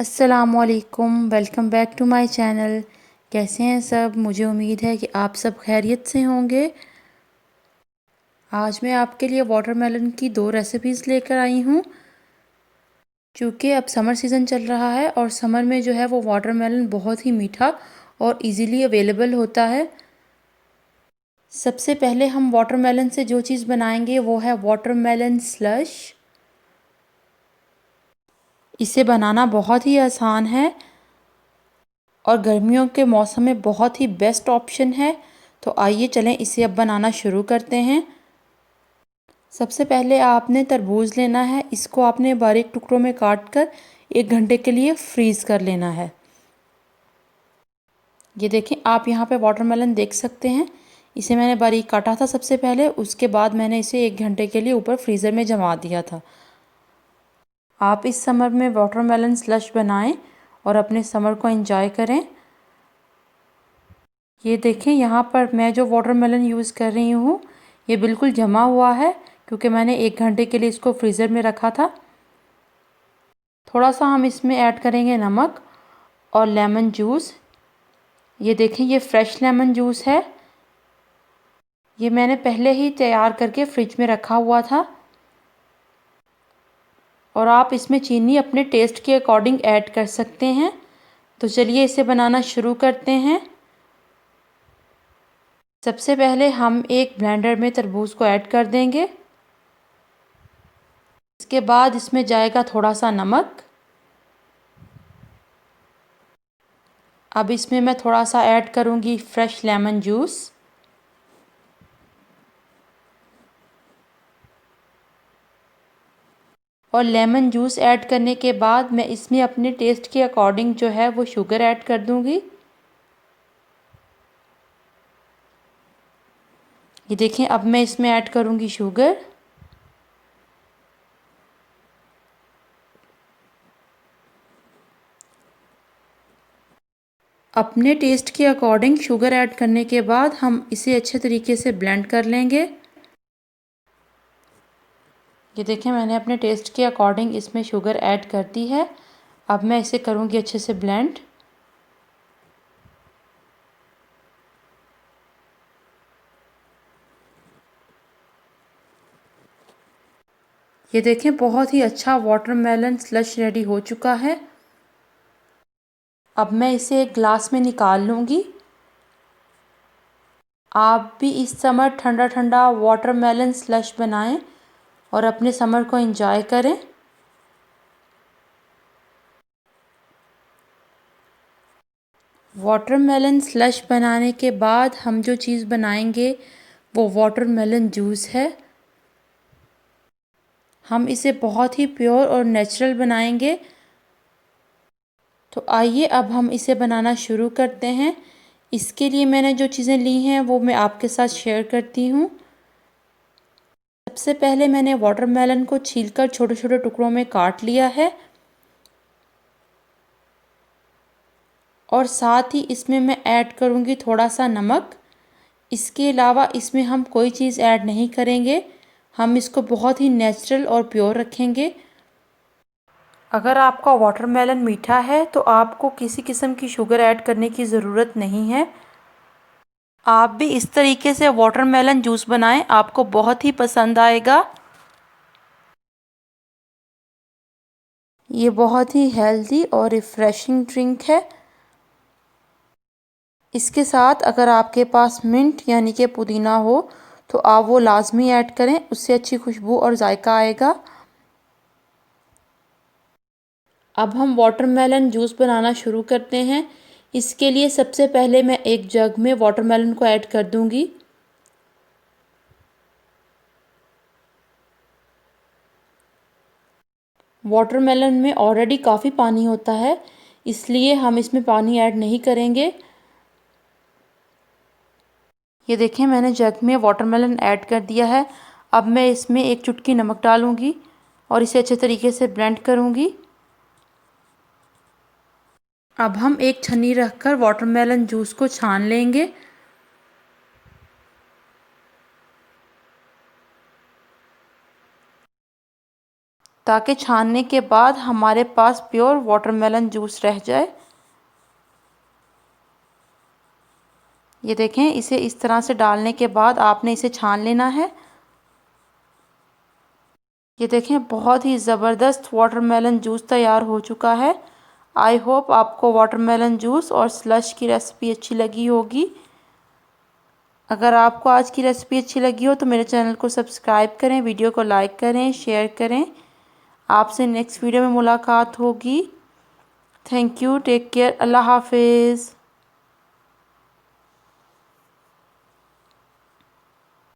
अस्सलामुअलैकुम, welcome back to my channel. कैसे हैं सब? मुझे उम्मीद है कि आप सब खैरियत से होंगे। आज मैं आपके लिए वाटरमेलन की दो रेसिपीज़ लेकर आई हूँ। क्योंकि अब समर सीज़न चल रहा है और समर में जो है वो वाटरमेलन बहुत ही मीठा और इजीली अवेलेबल होता है। सबसे पहले हम वाटरमेलन से जो चीज़ बनाएंगे वो है वाटरमेलन स्लश। इसे बनाना बहुत ही आसान है और गर्मियों के मौसम में बहुत ही बेस्ट ऑप्शन है। तो आइए चलें इसे अब बनाना शुरू करते हैं। सबसे पहले आपने तरबूज लेना है। इसको आपने बारीक टुकड़ों में काट कर 1 घंटे के लिए फ्रीज़ कर लेना है। ये देखें, आप यहाँ पे वाटरमेलन देख सकते हैं। इसे मैंने बारीक काटा था सबसे पहले, उसके बाद मैंने इसे 1 घंटे के लिए ऊपर फ्रीज़र में जमा दिया था। आप इस समर में वाटरमेलन स्लश बनाएं और अपने समर को एंजॉय करें। ये देखें, यहाँ पर मैं जो वाटरमेलन यूज़ कर रही हूँ ये बिल्कुल जमा हुआ है, क्योंकि मैंने 1 घंटे के लिए इसको फ्रीज़र में रखा था। थोड़ा सा हम इसमें ऐड करेंगे नमक और लेमन जूस। ये देखें, ये फ्रेश लेमन जूस है। ये मैंने पहले ही तैयार करके फ्रिज में रखा हुआ था। और आप इसमें चीनी अपने टेस्ट के अकॉर्डिंग ऐड कर सकते हैं। तो चलिए इसे बनाना शुरू करते हैं। सबसे पहले हम एक ब्लेंडर में तरबूज को ऐड कर देंगे। इसके बाद इसमें जाएगा थोड़ा सा नमक। अब इसमें मैं थोड़ा सा ऐड करूंगी फ्रेश लेमन जूस। और लेमन जूस ऐड करने के बाद मैं इसमें अपने टेस्ट के अकॉर्डिंग जो है वो शुगर ऐड कर दूंगी। ये देखें, अब मैं इसमें ऐड करूंगी शुगर। अपने टेस्ट के अकॉर्डिंग शुगर ऐड करने के बाद हम इसे अच्छे तरीके से ब्लेंड कर लेंगे। ये देखें, मैंने अपने टेस्ट के अकॉर्डिंग इसमें शुगर ऐड कर दी है। अब मैं इसे करूंगी अच्छे से ब्लेंड। ये देखें, बहुत ही अच्छा वाटरमेलन स्लश रेडी हो चुका है। अब मैं इसे एक ग्लास में निकाल लूँगी। आप भी इस समर ठंडा ठंडा वाटरमेलन स्लश बनाएं और अपने समर को एंजॉय करें। वाटरमेलन स्लश बनाने के बाद हम जो चीज़ बनाएंगे वो वाटरमेलन जूस है। हम इसे बहुत ही प्योर और नेचुरल बनाएंगे। तो आइए अब हम इसे बनाना शुरू करते हैं। इसके लिए मैंने जो चीज़ें ली हैं वो मैं आपके साथ शेयर करती हूँ। सबसे पहले मैंने वाटरमेलन को छीलकर छोटे छोटे टुकड़ों में काट लिया है। और साथ ही इसमें मैं ऐड करूँगी थोड़ा सा नमक। इसके अलावा इसमें हम कोई चीज़ ऐड नहीं करेंगे। हम इसको बहुत ही नेचुरल और प्योर रखेंगे। अगर आपका वाटरमेलन मीठा है तो आपको किसी किस्म की शुगर ऐड करने की ज़रूरत नहीं है। आप भी इस तरीके से वाटरमेलन जूस बनाएं, आपको बहुत ही पसंद आएगा। ये बहुत ही हेल्दी और रिफ़्रेशिंग ड्रिंक है। इसके साथ अगर आपके पास मिंट यानी कि पुदीना हो तो आप वो लाजमी ऐड करें, उससे अच्छी खुशबू और जायका आएगा। अब हम वाटरमेलन जूस बनाना शुरू करते हैं। इसके लिए सबसे पहले मैं एक जग में वाटरमेलन को ऐड कर दूंगी। वाटरमेलन में ऑलरेडी काफ़ी पानी होता है, इसलिए हम इसमें पानी ऐड नहीं करेंगे। ये देखें, मैंने जग में वाटरमेलन ऐड कर दिया है। अब मैं इसमें एक चुटकी नमक डालूंगी और इसे अच्छे तरीके से ब्लेंड करूंगी। अब हम एक छन्नी रखकर वाटरमेलन जूस को छान लेंगे। ताकि छानने के बाद हमारे पास प्योर वाटरमेलन जूस रह जाए। ये देखें, इसे इस तरह से डालने के बाद आपने इसे छान लेना है। ये देखें, बहुत ही ज़बरदस्त वाटरमेलन जूस तैयार हो चुका है। आई होप आपको वाटरमेलन जूस और स्लश की रेसिपी अच्छी लगी होगी। अगर आपको आज की रेसिपी अच्छी लगी हो तो मेरे चैनल को सब्सक्राइब करें, वीडियो को लाइक करें, शेयर करें। आपसे नेक्स्ट वीडियो में मुलाकात होगी। थैंक यू, टेक केयर, अल्लाह हाफिज़।